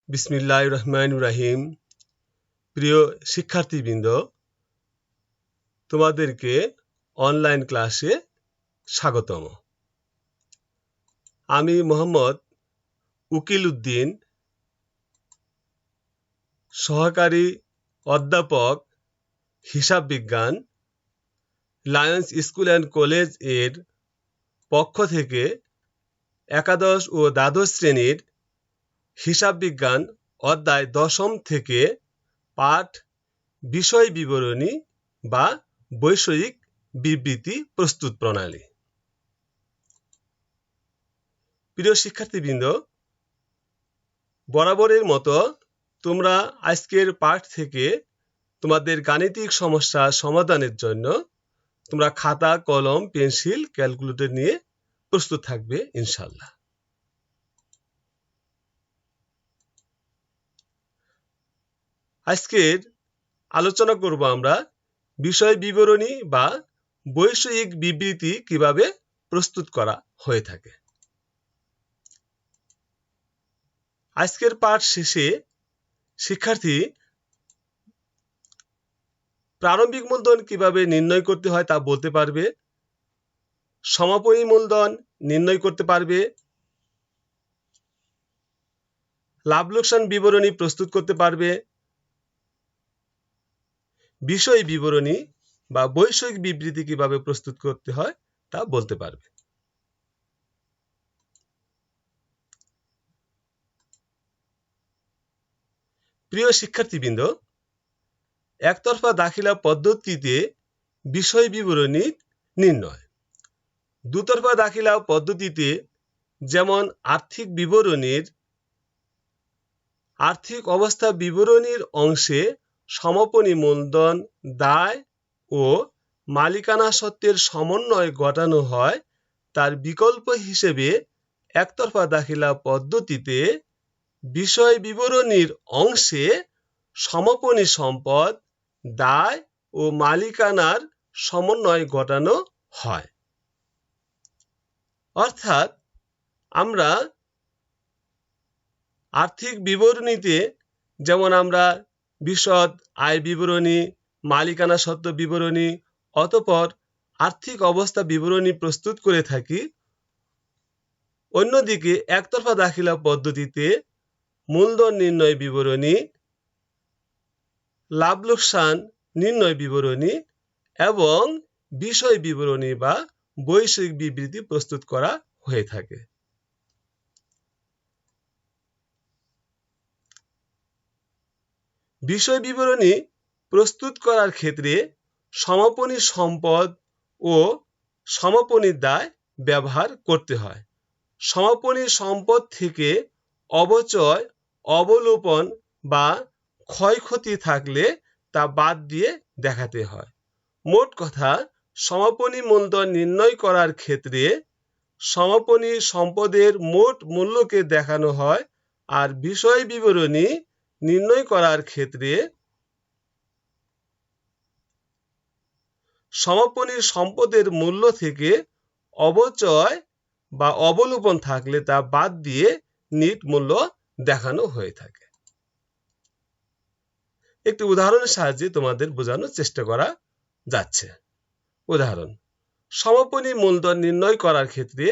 বিসমিল্লাহির রহমানির রহিম। প্রিয় শিক্ষার্থীবৃন্দ, তোমাদেরকে অনলাইন ক্লাসে স্বাগতম। আমি মোহাম্মদ উকিল উদ্দিন, সহকারী অধ্যাপক হিসাব বিজ্ঞান, লায়ন্স স্কুল অ্যান্ড কলেজ এর পক্ষ থেকে একাদশ ও দ্বাদশ শ্রেণীর হিসাব বিজ্ঞান অধ্যায় 10ম থেকে পাঠ বিষয় বিবরণী বা বৈষয়িক বিবৃতি প্রস্তুত প্রণালী। প্রিয় শিক্ষার্থীবৃন্দ, বরাবরের মতো তোমরা আজকের পাঠ থেকে তোমাদের গাণিতিক সমস্যা সমাধানের জন্য তোমরা খাতা, কলম, পেন্সিল, ক্যালকুলেটর নিয়ে প্রস্তুত থাকবে ইনশাআল্লাহ। আজকের আলোচনা করব আমরা বিষয় বিবরণী বা বৈষয়িক বিবৃতি কিভাবে প্রস্তুত করা হয়ে থাকে। আজকের পাঠ শেষে শিক্ষার্থী প্রারম্ভিক মূলধন কিভাবে নির্ণয় করতে হয় তা বলতে পারবে, সমাপনী মূলধন নির্ণয় করতে পারবে, লাভ লোকসান বিবরণী প্রস্তুত করতে পারবে, বিষয় বিবরণী বা বৈষয়িক বিবৃতি কিভাবে প্রস্তুত করতে হয় তা বলতে পারবে। প্রিয় শিক্ষার্থীবৃন্দ, একতরফা দাখিলা পদ্ধতিতে বিষয় বিবরণী নির্ণয়, দুতরফা দাখিলা পদ্ধতিতে যেমন আর্থিক বিবরণীর আর্থিক অবস্থা বিবরণীর অংশে সমাপনী মূলধন, দায় ও মালিকানা সত্ত্বের সমন্বয় ঘটানো হয়, তার বিকল্প হিসেবে একতরফা দাখিলা পদ্ধতিতে বিষয় বিবরণীর অংশে সমাপনী সম্পদ, দায় ও মালিকানার সমন্বয় ঘটানো হয়। অর্থাৎ আমরা আর্থিক বিবরণীতে যেমন আমরা বিশদ আয় বিবরণী, মালিকানা সত্ত্ব বিবরণী, অতঃপর আর্থিক অবস্থা বিবরণী প্রস্তুত করে থাকি, অন্যদিকে একতরফা দাখিলা পদ্ধতিতে মূলধন নির্ণয় বিবরণী, লাভ লোকসান নির্ণয় বিবরণী এবং বিষয় বিবরণী বা বৈষয়িক বিবৃতি প্রস্তুত করা হয়ে থাকে। বিষয় বিবরণী প্রস্তুত করার ক্ষেত্রে সমাপনী সম্পদ ও সমাপনী দায় ব্যবহার করতে হয়। সমাপনী সম্পদ থেকে অবচয়, অবলোপন বা ক্ষয়ক্ষতি থাকলে তা বাদ দিয়ে দেখাতে হয়। মোট কথা, সমাপনী মূলধন নির্ণয় করার ক্ষেত্রে সমাপনী সম্পদের মোট মূল্যকে দেখানো হয়, আর বিষয় বিবরণী নির্ণয় করার ক্ষেত্রে সমাপনী সম্পদের মূল্য থেকে অবচয় বা অবলোপন থাকলে তা বাদ দিয়ে নিট মূল্য দেখানো হয়ে থাকে। একটি উদাহরণের সাহায্যে তোমাদের বোঝানোর চেষ্টা করা যাচ্ছে। উদাহরণ: সমাপনী মূলধন নির্ণয় করার ক্ষেত্রে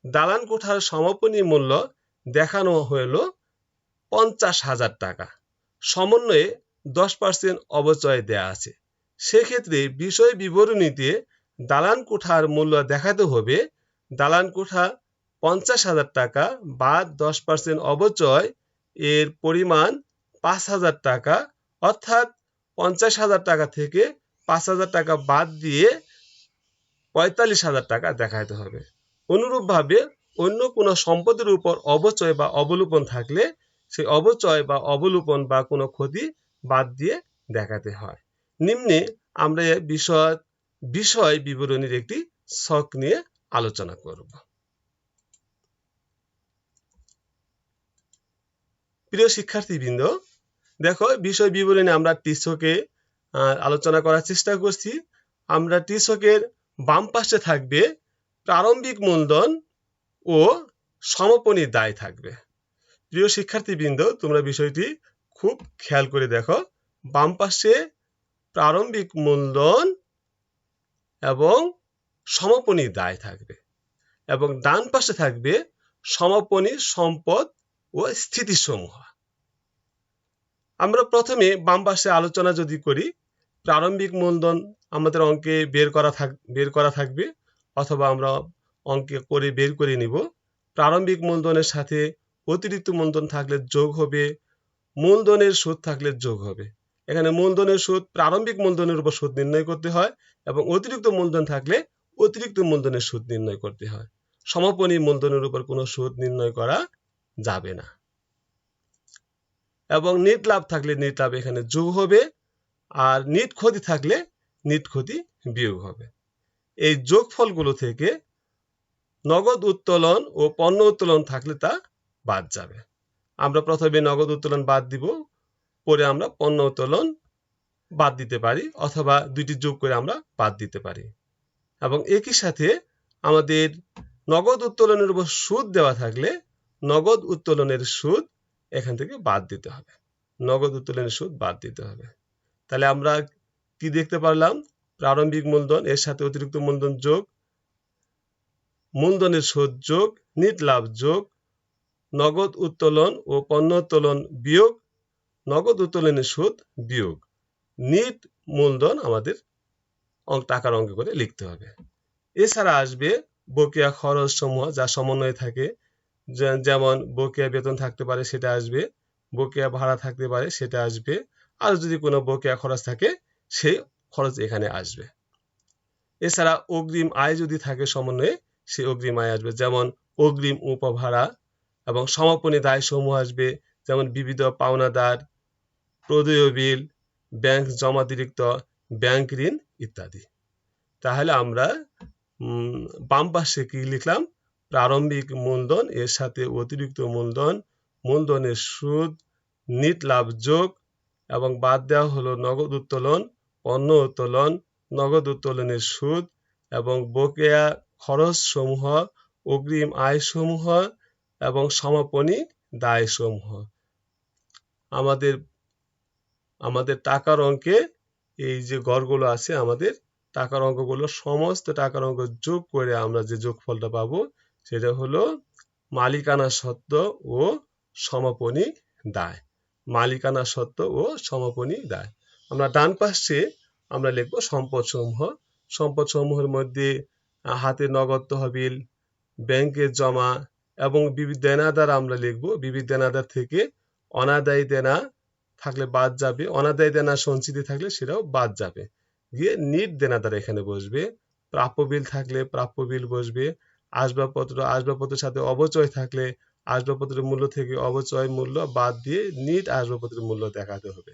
দালান কোঠার সমাপনী মূল্য দেখানো হলো 50,000 টাকা। সমন্বয়ে 10% অবচয় দেয়া আছে। সেক্ষেত্রে বিষয় বিবরণীতে দালান কোঠার মূল্য দেখাতে হবে দালান কোঠা 50,000 টাকা বাদ 10% অবচয় এর পরিমাণ 5,000 টাকা, অর্থাৎ 50,000 টাকা থেকে 5,000 টাকা বাদ দিয়ে 45,000 টাকা দেখাতে হবে। অনুরূপভাবে অন্য কোনো সম্পদের উপর অবচয় বা অবলোপন থাকলে সেই অবচয় বা অবলোপন বা কোনো ক্ষতি বাদ দিয়ে দেখাতে হয়। নিম্নে আমরা বিষয় বিবরণীর একটি ছক নিয়ে আলোচনা করব। প্রিয় শিক্ষার্থীবৃন্দ, দেখো, বিষয় বিবরণী আমরা টিছকে আলোচনা করার চেষ্টা করছি। আমরা টিছকের বাম পাশে থাকবে প্রারম্ভিক মূলধন ও সমাপনী দায় থাকবে। প্রিয় শিক্ষার্থীবৃন্দ, তোমরা বিষয়টি খুব খেয়াল করে দেখো। বাম পাশে প্রারম্ভিক মূলধন এবং সমাপনী দায় থাকবে এবং ডান পাশে থাকবে সমাপনী সম্পদ ও স্থিতিসমূহ। আমরা প্রথমে বাম পাশে আলোচনা যদি করি, প্রারম্ভিক মূলধন আমাদের অঙ্কে বের করা থাকবে, অথবা আমরা অঙ্কে করে বের করে নিব। প্রারম্ভিক মূলধনের সাথে অতিরিক্ত মূলধন থাকলে যোগ হবে, মূলধনের সুদ থাকলে যোগ হবে। এখানে মূলধনের সুদ প্রারম্ভিক মূলধনের উপর সুদ নির্ণয় করতে হয় এবং অতিরিক্ত মূলধন থাকলে অতিরিক্ত মূলধনের সুদ নির্ণয় করতে হয়। সমাপনী মূলধনের উপর কোনো সুদ নির্ণয় করা যাবে না। এবং নিট লাভ থাকলে নিট লাভ এখানে যোগ হবে, আর নিট ক্ষতি থাকলে নিট ক্ষতি বিয়োগ হবে। এই যোগফলগুলো থেকে নগদ উত্তোলন ও পণ্য উত্তোলন থাকলে তা বাদ যাবে। আমরা প্রথমে নগদ উত্তোলন বাদ দিব, পরে আমরা পণ্য উত্তোলন বাদ দিতে পারি, অথবা দুইটি যোগ করে আমরা বাদ দিতে পারি। এবং একই সাথে আমাদের নগদ উত্তোলনের উপর সুদ দেওয়া থাকলে নগদ উত্তোলনের সুদ এখান থেকে বাদ দিতে হবে, নগদ উত্তোলনের সুদ বাদ দিতে হবে। তাহলে আমরা কি দেখতে পারলাম? প্রারম্ভিক মূলধন এর সাথে অতিরিক্ত মূলধন যোগ, মূলধনের সুদ যোগ, নিট লাভ যোগ, নগদ উত্তোলন ও পণ্য উত্তোলন বিয়োগ, নগদ উত্তোলনের সুদ বিয়োগ, নিট মূলধন আমাদের টাকার অঙ্ক করে লিখতে হবে। এছাড়া আসবে বকেয়া খরচ সমূহ যা সমন্বয়ে থাকে, যেমন বকেয়া বেতন থাকতে পারে সেটা আসবে, বকেয়া ভাড়া থাকতে পারে সেটা আসবে, আর যদি কোনো বকেয়া খরচ থাকে সেই খরচ এখানে আসবে। এছাড়া অগ্রিম আয় যদি থাকে সমন্বয়ে, সেই অগ্রিম আয় আসবে, যেমন অগ্রিম উপভাড়া, এবং সমাপনী দায় সমূহ আসবে, যেমন বিবিধ পাওনাদার, প্রদেয় বিল, ব্যাংক জমাতিরিক্ত, ব্যাংক ঋণ ইত্যাদি। তাহলে আমরা বাম পাশে কি লিখলাম? প্রারম্ভিক মূলধন এর সাথে অতিরিক্ত মূলধন, মূলধনের সুদ, নিট লাভ যোগ, এবং বাদ দেওয়া হলো নগদ উত্তোলন, পণ্য উত্তোলন, নগদ উত্তোলনের সুদ, এবং বকেয়া খরচ সমূহ, অগ্রিম আয় সমূহ, এবং সমাপনী দায় সমূহ। আমাদের টাকার অঙ্কে এই যে ঘরগুলো আছে, আমাদের টাকার অঙ্কগুলো, সমস্ত টাকার অঙ্ক যোগ করে আমরা যে যোগফলটা পাবো সেটা হলো মালিকানা সত্ত্ব ও সমাপনী দায়। মালিকানা সত্ত্ব ও সমাপনী দায়। আমরা ডান পাশে আমরা লিখব সম্পদ সমূহ। সম্পদ সমূহের মধ্যে হাতে নগদ তহবিল, ব্যাংকে জমা, এবং বিবিধ দেনাদার আমরা লিখব। বিবিধ দেনাদার থেকে অনাদায়ী দেনা থাকলে বাদ যাবে, অনাদায়ী দেনা সঞ্চিতি থাকলে সেটাও বাদ যাবে, গিয়ে নিট দেনাদার এখানে বসবে। প্রাপ্য বিল থাকলে প্রাপ্য বিল বসবে। আসবাবপত্রের সাথে অবচয় থাকলে আসবাবপত্রের মূল্য থেকে অবচয় মূল্য বাদ দিয়ে নিট আসবাবপত্রের মূল্য দেখাতে হবে।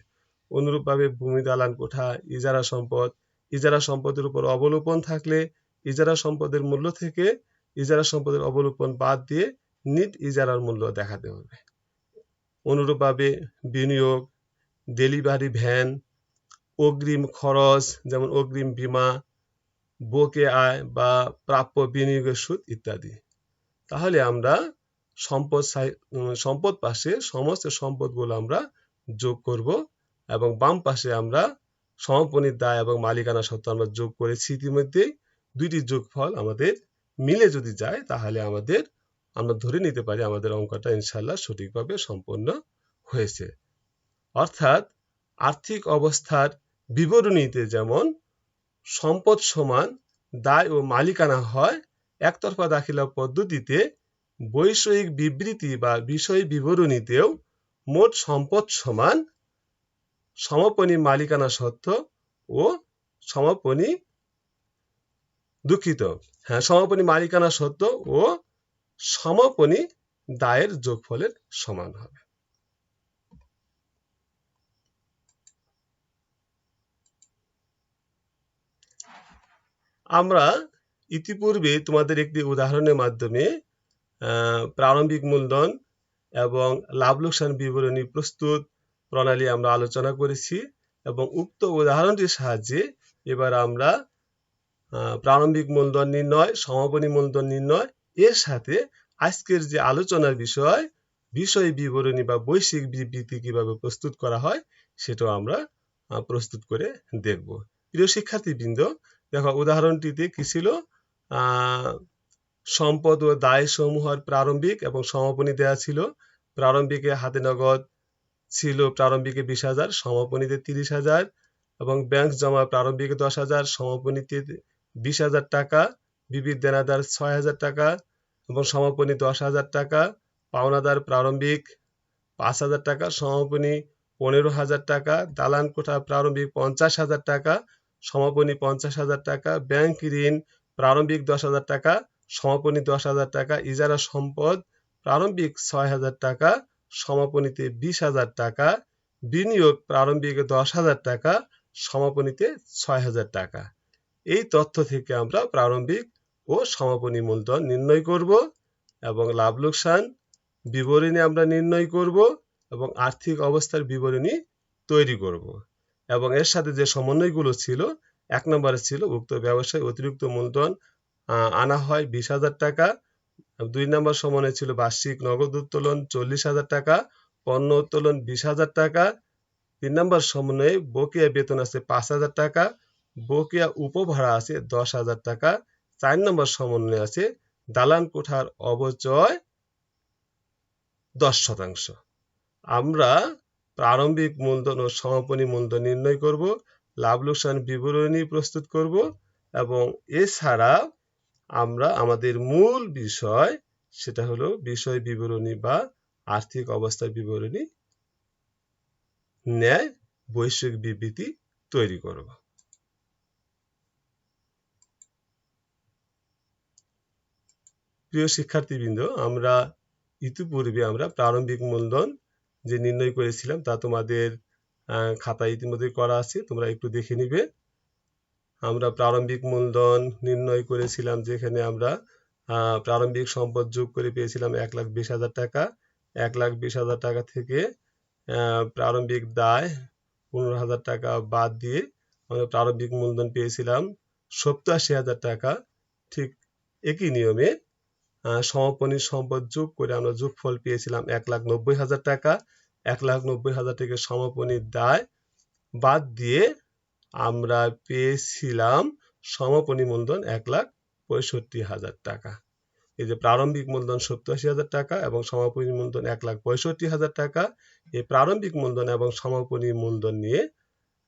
অনুরূপভাবে ভূমি, দালান কোঠা, ইজারা সম্পদ, ইজারা সম্পদের উপর অবলোপন থাকলে ইজারা সম্পদের মূল্য থেকে ইজারা সম্পদের অবলোপন বাদ দিয়ে নিট ইজারার মূল্য দেখাতে হবে। অনুরূপভাবে বিনিয়োগ, ডেলিভারি ভ্যান, অগ্রিম খরচ যেমন অগ্রিম বীমা, বকেয়া আয় বা প্রাপ্য বিনিয়োগের সুদ ইত্যাদি। তাহলে আমরা সম্পদ পাশে সমস্ত সম্পদগুলো আমরা যোগ করব, এবং বাম পাশে আমরা সমাপনী দায় এবং মালিকানা সত্ত্ব আমরা যোগ করেছি ইতিমধ্যে। দুইটি যোগফল আমাদের মিলে যদি যায় তাহলে আমরা ধরে নিতে পারি আমাদের অঙ্কটা ইনশাআল্লাহ সঠিকভাবে সম্পন্ন হয়েছে। অর্থাৎ আর্থিক অবস্থার বিবরণীতে যেমন সম্পদ সমান দায় ও মালিকানা হয়, একতরফা দাখিলা পদ্ধতিতে বৈষয়িক বিবৃতি বা বিষয় বিবরণীতেও মোট সম্পদ সমান সমাপনী মালিকানা সত্ত্ব ও সমাপনী মালিকানা সত্ত্ব ও সমাপনী দায়ের যোগফলের সমান হবে। আমরা ইতিপূর্বে তোমাদের একটি উদাহরণের মাধ্যমে প্রারম্ভিক মূলধন এবং লাভ লোকসান বিবরণী প্রস্তুত প্রণালী আমরা আলোচনা করেছি, এবং উক্ত উদাহরণটির সাহায্যে এবার আমরা প্রারম্ভিক মূলধন নির্ণয়, সমাপনী মূলধন নির্ণয়, এর সাথে আজকের যে আলোচনার বিষয় বিষয় বিবরণী বা বৈশ্বিক বিবৃতি কিভাবে প্রস্তুত করা হয় সেটাও আমরা প্রস্তুত করে দেখব। প্রিয় শিক্ষার্থীবৃন্দ, দেখো উদাহরণটিতে কি ছিল, সম্পদ ও দায় সমূহের প্রারম্ভিক এবং সমাপনী দেয়া ছিল। প্রারম্ভিকে হাতে নগদ ছিল প্রারম্ভিকে 20,000, সমাপনীতে 30,000 এবং ব্যাংক জমা প্রারম্ভিকে 10,000, সমাপনীতে 20,000 টাকা, বিবিধ দেনাদার 6,000 টাকা এবং সমাপনী 10,000 টাকা, পাওনাদার প্রারম্ভিক 5,000 টাকা, সমাপনী 15,000 টাকা, দালান কোঠা প্রারম্ভিক 50,000 টাকা, সমাপনী 50,000 টাকা, ব্যাংক ঋণ প্রারম্ভিক 10,000 টাকা, সমাপনী 10,000 টাকা, ইজারা সম্পদ প্রারম্ভিক 6,000 টাকা, সমাপনীতে 20,000 টাকা, বিনিয়োগ প্রারম্ভিক 10,000 টাকা, সমাপনীতে 6,000 টাকা। এই তথ্য থেকে আমরা প্রারম্ভিক ও সমাপনী মূলধন নির্ণয় করব এবং লাভ লোকসান বিবরণী আমরা নির্ণয় করব এবং আর্থিক অবস্থার বিবরণী তৈরি করব। এবং এর সাথে যে সমন্বয়গুলো ছিল, 1 নম্বরে ছিল উক্ত ব্যবসায় অতিরিক্ত মূলধন আনা হয় 20,000 টাকা, 2 নম্বর সমন্বয় ছিল বার্ষিক নগদ উত্তোলন 40,000 টাকা, পণ্য উত্তোলন 20,000 টাকা, 3 নম্বর সমন্বয়ে বকেয়া বেতন আছে 5,000 টাকা, বকেয়া উপভাড়া আছে 10,000 টাকা, 4 নম্বর সমন্বয়ে আছে দালান কোঠার অবচয় 10%। আমরা প্রারম্ভিক মূলধন ও সমাপনী মূলধন নির্ণয় করব, লাভ লোকসান বিবরণী প্রস্তুত করব এবং এছাড়া আমরা আমাদের মূল বিষয় সেটা হলো বিষয় বিবরণী বা আর্থিক অবস্থার বিবরণী ন্যায় বৈশ্বিক বিবৃতি তৈরি করব। প্রিয় শিক্ষার্থীবৃন্দ, আমরা ইতিপূর্বে প্রারম্ভিক মূলধন যে নির্ণয় করেছিলাম তা তোমাদের খাতায় ইতিমধ্যে করা আছে, তোমরা একটু দেখে নিবে। আমরা প্রারম্ভিক মূলধন নির্ণয় করেছিলাম যেখানে আমরা প্রারম্ভিক সম্পদ যোগ করে পেয়েছিলাম 1,20,000 টাকা। 1,20,000 টাকা থেকে প্রারম্ভিক দায় 15,000 টাকা বাদ দিয়ে আমরা প্রারম্ভিক মূলধন পেয়েছিলাম 87,000 টাকা। ঠিক একই নিয়মে সমাপনী সম্পদ যোগ করে আমরা যোগফল পেয়েছিলাম 1,90,000 টাকা। 1,90,000 থেকে সমাপনী দায় বাদ দিয়ে আমরা পেয়েছিলাম সমাপনী মূলধন 1,65,000 টাকা। এই যে প্রারম্ভিক মূলধন 87,000 টাকা এবং সমাপনী মূলধন 1,65,000 টাকা, এই প্রারম্ভিক মূলধন এবং সমাপনী মূলধন নিয়ে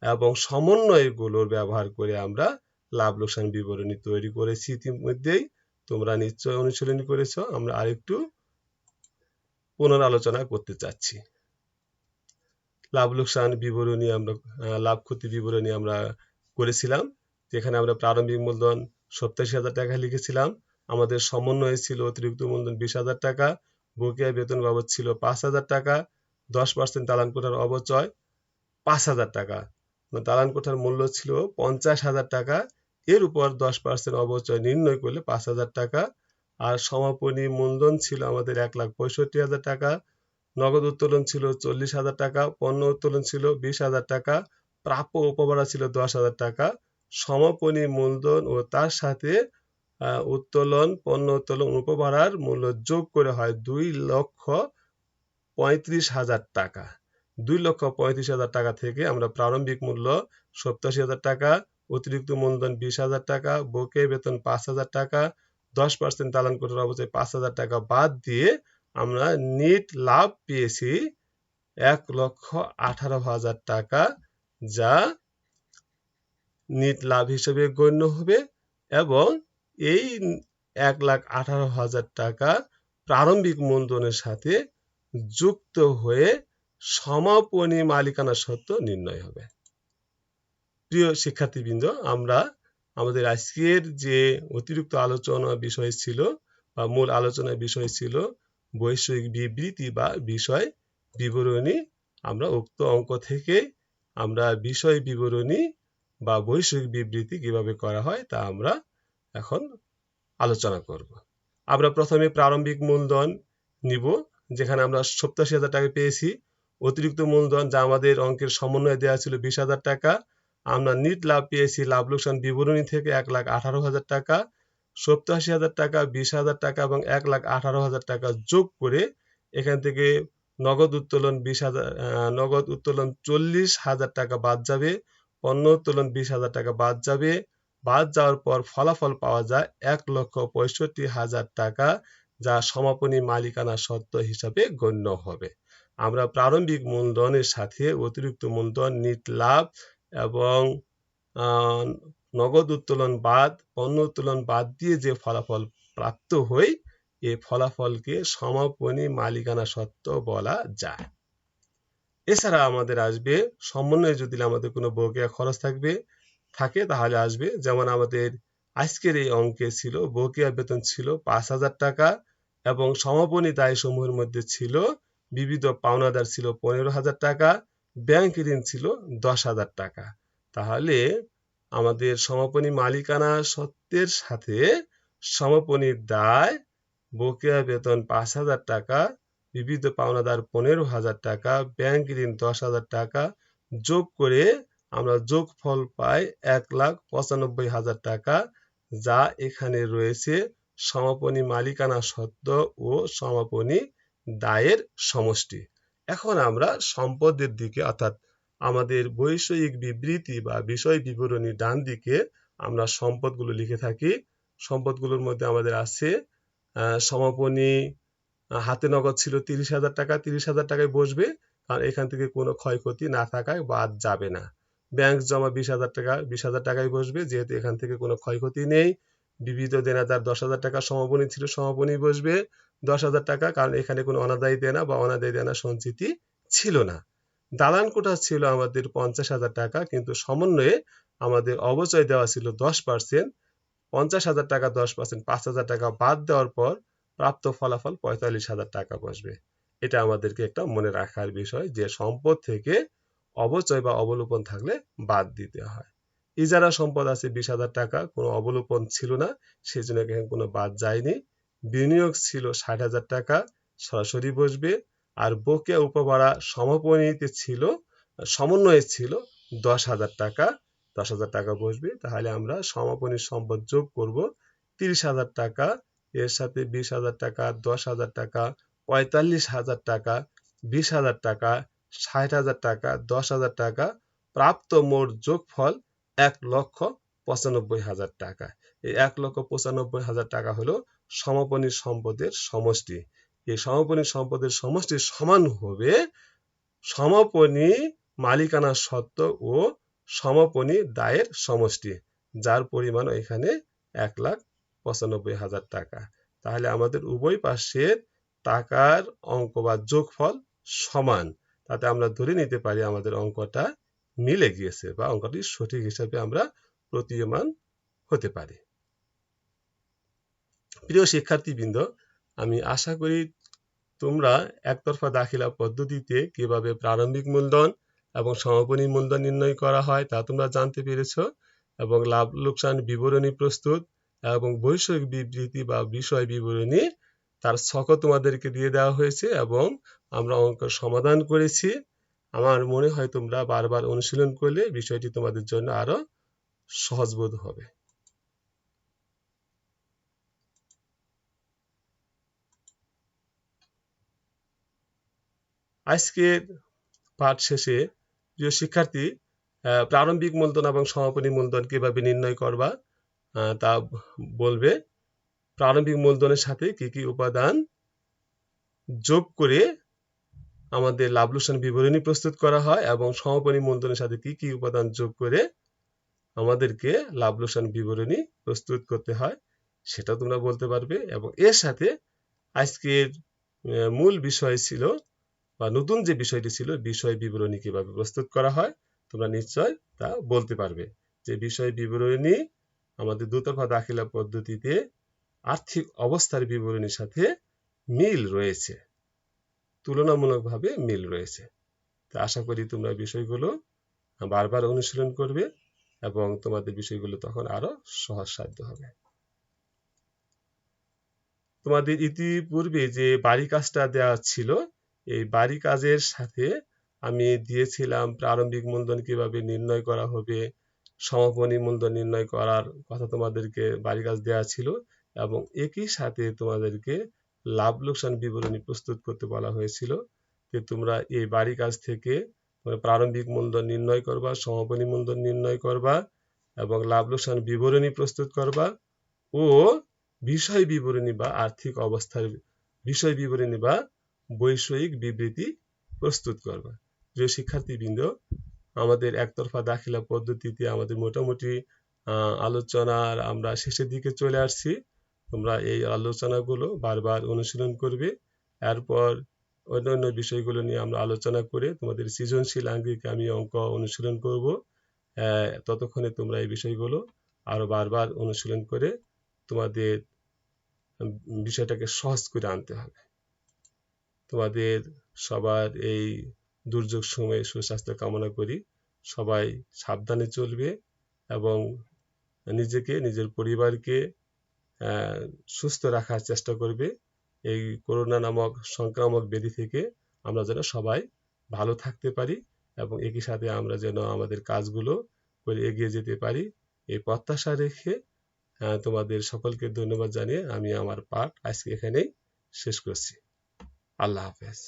এবং সমন্বয়গুলোর ব্যবহার করে আমরা লাভ লোকসান বিবরণী তৈরি করেছি ইতিমধ্যেই, তোমরা নিশ্চয় অনুশীলন করেছো। আমরা আরেকটু পুনরালোচনা করতে চাচ্ছি। লাভ লোকসান বিবরণী আমরা লাভ ক্ষতি বিবরণী আমরা করেছিলাম, যেখানে আমরা প্রারম্ভিক মূলধন 87,000 টাকা লিখেছিলাম, আমাদের সমন্বয় ছিল অতিরিক্ত মূলধন 20,000 টাকা, বকেয়া বেতন বাবদ ছিল 5,000 টাকা, 10% দালান কোঠার অবচয় 5,000 টাকা, দালান কোঠার মূল্য ছিল 50,000 টাকা, এর উপর 10% অবচয় নির্ণয় করলে 5,000 টাকা, আর সমাপনী মূলধন ছিল আমাদের 1,65,000 টাকা, নগদ উত্তোলন ছিল 40,000 টাকা, পণ্য উত্তোলন ছিল 20,000 টাকা, প্রাপ্য উপভাড়া ছিল 10,000 টাকা, সমাপনী মূলধন ও তার সাথে উত্তোলন পণ্য উত্তোলন উপভাড়ার মূল্য যোগ করে হয় 2,35,000 টাকা। 2,35,000 টাকা থেকে আমরা প্রারম্ভিক মূল্য 87,000 টাকা, অতিরিক্ত মূলধন 20,000 টাকা, বকেয়া বেতন 5,000 টাকা, 10% দালান কোঠার অবচয় 5,000 টাকা বাদ দিয়ে আমরা নেট লাভ পেয়েছি 1,18,000 টাকা, যা নেট লাভ হিসেবে গণ্য হবে এবং এই 1,18,000 টাকা প্রারম্ভিক মূলধনের সাথে যুক্ত হয়ে সমাপনী মালিকানা সত্ত্ব নির্ণয় হবে। প্রিয় শিক্ষার্থীবৃন্দ, আমরা আমাদের আজকের যে অতিরিক্ত আলোচনা বিষয় ছিল বা মূল আলোচনার বিষয় ছিল বৈষয়িক বিবৃতি বা বিষয় বিবরণী, আমরা উক্ত অঙ্ক থেকে আমরা বিষয় বিবরণী বা বৈষয়িক বিবৃতি কিভাবে করা হয় তা আমরা এখন আলোচনা করব। আমরা প্রথমে প্রারম্ভিক মূলধন নিব, যেখানে আমরা 87,000 টাকা পেয়েছি। অতিরিক্ত মূলধন যা আমাদের অঙ্কের সমন্বয়ে দেওয়া ছিল 20,000 টাকা, আমরা নিট লাভ পেয়েছি লাভ লোকসান বিবরণী থেকে 1,18,000 টাকা। 87,000 টাকা, 20,000 টাকা এবং 1,18,000 টাকা যোগ করে এখান থেকে নগদ উত্তোলন 20,000, নগদ উত্তোলন 40,000 টাকা বাদ যাবে, পণ্য উত্তোলন 20,000 টাকা বাদ যাবে। বাদ যাওয়ার পর ফলাফল পাওয়া যায় 1,65,000 টাকা, যা সমাপনী মালিকানা সত্ত্ব হিসাবে গণ্য হবে। আমরা প্রারম্ভিক মূলধনের সাথে অতিরিক্ত মূলধন, নিট লাভ এবং নগদ উত্তোলন বাদ, পণ্য উত্তোলন বাদ দিয়ে যে ফলাফল প্রাপ্ত হয়, এই ফলাফলকে সমাপনী মালিকানা সত্ত্ব বলা যায়। এছাড়া আমাদের আসবে সমন্বয়ে যদি আমাদের কোনো বকেয়া খরচ থাকে তাহলে আসবে, যেমন আমাদের আজকের এই অঙ্কে ছিল বকেয়া বেতন ছিল 5,000 টাকা এবং সমাপনী দায় সমূহের মধ্যে ছিল বিবিধ পাওনাদার ছিল 15,000 টাকা, ব্যাংক ঋণ ছিল 10,000 টাকা। তাহলে আমাদের সমাপনী মালিকানা সত্ত্বের সাথে সমাপনী দায়, বকেয়া বেতন 5,000 টাকা, বিবিধ পাওনাদার 15,000 টাকা, ব্যাংক ঋণ 10,000 টাকা যোগ করে আমরা যোগফল পাই 1,95,000 টাকা, যা এখানে রয়েছে সমাপনী মালিকানা সত্ত্ব ও সমাপনী দায়ের সমষ্টি। এখন আমরা সম্পদের দিকে, অর্থাৎ আমাদের বৈষয়িক বিবৃতি বা বিষয় বিবরণী ডান দিকে আমরা সম্পদগুলো লিখে থাকি। সম্পদগুলোর মধ্যে আমাদের আছে সমাপনী হাতে নগদ ছিল 30,000 টাকা, 30,000 টাকায় বসবে, কারণ এখান থেকে কোনো ক্ষয়ক্ষতি না থাকায় বাদ যাবে না। ব্যাংক জমা 20,000 টাকা, 20,000 টাকায় বসবে, যেহেতু এখান থেকে কোনো ক্ষয়ক্ষতি নেই। বিবিধ দেনাদার 10,000 টাকা সমাপনী ছিল, সমাপনী বসবে 10,000 টাকা, কারণ এখানে কোনো অনাদায়ী দেনা বা অনাদায়ী দেনা সঞ্চিতি ছিল না। দালান কোঠা ছিল আমাদের 50,000 টাকা, কিন্তু সমন্বয়ে আমাদের অবচয় দেওয়া ছিল 10%, 50,000 টাকা 10%, 5,000 টাকা বাদ দেওয়ার পর প্রাপ্ত ফলাফল 45,000 টাকা বসবে। এটা আমাদেরকে একটা মনে রাখার বিষয় যে সম্পদ থেকে অবচয় বা অবলোপন থাকলে বাদ দিতে হয়। ইজারা সম্পদ আছে 20,000 টাকা, কোনো অবলোপন ছিল না, সেই জন্য এখানে কোনো বাদ যায়নি। বিনিয়োগ ছিল 60,000 টাকা, সরাসরি বসবে। আর বকেয়া উপভাড়া সমাপনীতে ছিল, সমন্বয়ে ছিল 10,000 টাকা, 10,000 টাকা বসবে। তাহলে আমরা সমাপনী সম্পদ যোগ করব 30,000 টাকা, এর সাথে 20,000 টাকা, 10,000 টাকা, 45,000 টাকা, 20,000 টাকা, 60,000 টাকা, 10,000 টাকা, প্রাপ্ত মোট যোগফল 1,95,000 টাকা। এই 1,95,000 টাকা হলো সমাপনী সম্পদের সমষ্টি। এই সমাপনী সম্পদের সমষ্টি সমান হবে সমাপনী মালিকানা সত্ত্ব ও সমাপনী দায়ের সমষ্টি, যার পরিমাণ এখানে 1,95,000 টাকা। তাহলে আমাদের উভয় পাশের টাকার অঙ্ক বা যোগফল সমান, তাতে আমরা ধরে নিতে পারি আমাদের অঙ্কটা মিলে গিয়েছে বা অঙ্কটি সঠিক হিসাবে আমরা প্রতীয়মান হতে পারি। প্রিয় শিক্ষার্থীবৃন্দ, আমি আশা করি তোমরা একতরফা দাখিলা পদ্ধতিতে কিভাবে প্রারম্ভিক মূলধন এবং সমাপনী মূলধন নির্ণয় করা হয় তা তোমরা জানতে পেরেছো, এবং লাভ লোকসান বিবরণী প্রস্তুত এবং বৈষয়িক বিবৃতি বা বিষয় বিবরণী তার ছকও তোমাদেরকে দিয়ে দেওয়া হয়েছে এবং আমরা অঙ্ক সমাধান করেছি। আমার মনে হয় তোমরা বারবার অনুশীলন করলে বিষয়টি তোমাদের জন্য আরো সহজবোধ হবে। আজকের পাঠ শেষে প্রিয় শিক্ষার্থী, প্রারম্ভিক মূলধন এবং সমাপনী মূলধন কিভাবে নির্ণয় করবা তা বলবে। প্রারম্ভিক মূলধনের সাথে কি কি উপাদান যোগ করে আমাদের লাভ লোকসান বিবরণী প্রস্তুত করা হয় এবং সমাপনী মূলধনের সাথে কি কি উপাদান যোগ করে আমাদেরকে লাভ লোকসান বিবরণী প্রস্তুত করতে হয় সেটা তোমরা বলতে পারবে। এবং এর সাথে আজকের মূল বিষয় ছিল বা নতুন যে বিষয়টি ছিল বিষয় বিবরণী কিভাবে প্রস্তুত করা হয় তোমরা নিশ্চয় তা বলতে পারবে। যে বিষয় বিবরণী আমাদের দুতরফা দাখিলা পদ্ধতিতে আর্থিক অবস্থার বিবরণীর সাথে মিল রয়েছে, তুলনামূলকভাবে মিল রয়েছে। তা আশা করি তোমরা বিষয়গুলো বারবার অনুশীলন করবে এবং তোমাদের বিষয়গুলো তখন আরো সহজসাধ্য হবে। তোমাদের ইতিপূর্বে যে বাড়ি কাজটা দেওয়া ছিল, এই বাড়ি কাজের সাথে আমি দিয়েছিলাম প্রারম্ভিক মূলধন কিভাবে নির্ণয় করা হবে, সমাপনী মূলধন নির্ণয় করার কথা তোমাদেরকে বাড়ি কাজ দেওয়া ছিল, এবং একই সাথে তোমাদেরকে লাভ লোকসান বিবরণী প্রস্তুত করতে বলা হয়েছিল। যে তোমরা এই বাড়ি কাজ থেকে প্রারম্ভিক মূলধন নির্ণয় করবা, সমাপনী মূলধন নির্ণয় করবা এবং লাভ লোকসান বিবরণী প্রস্তুত করবা ও বিষয় বিবরণী বা আর্থিক অবস্থার বিষয় বিবরণী বা বৈষয়িক বিবৃতি প্রস্তুত করবা। প্রিয় শিক্ষার্থীবৃন্দ, আমাদের একতরফা দাখিলা পদ্ধতিতে আমাদের মোটামুটি আলোচনার আমরা শেষের দিকে চলে আসছি। তোমরা এই আলোচনাগুলো বারবার অনুশীলন করবে। এরপর অন্যান্য বিষয়গুলো নিয়ে আমরা আলোচনা করে তোমাদের সৃজনশীল আঙ্গিকে আমি অঙ্ক অনুশীলন করব। ততক্ষণে তোমরা এই বিষয়গুলো আরো বারবার অনুশীলন করে তোমাদের বিষয়টাকে সহজ করে আনতে হবে। তোমাদের সবার এই দুর্যোগ সময়ে সুস্বাস্থ্য কামনা করি। সবাই সাবধানে চলবে এবং নিজেকে, নিজের পরিবারকে সুস্থ রাখার চেষ্টা করবে। এই করোনা নামক সংক্রামক ব্যাধি থেকে আমরা যেন সবাই ভালো থাকতে পারি এবং একই সাথে আমরা যেন আমাদের কাজগুলো করে এগিয়ে যেতে পারি, এই প্রত্যাশা রেখে তোমাদের সকলকে ধন্যবাদ জানিয়ে আমি আমার পাঠ আজকে এখানেই শেষ করছি। আল্লাহ হাফেজ।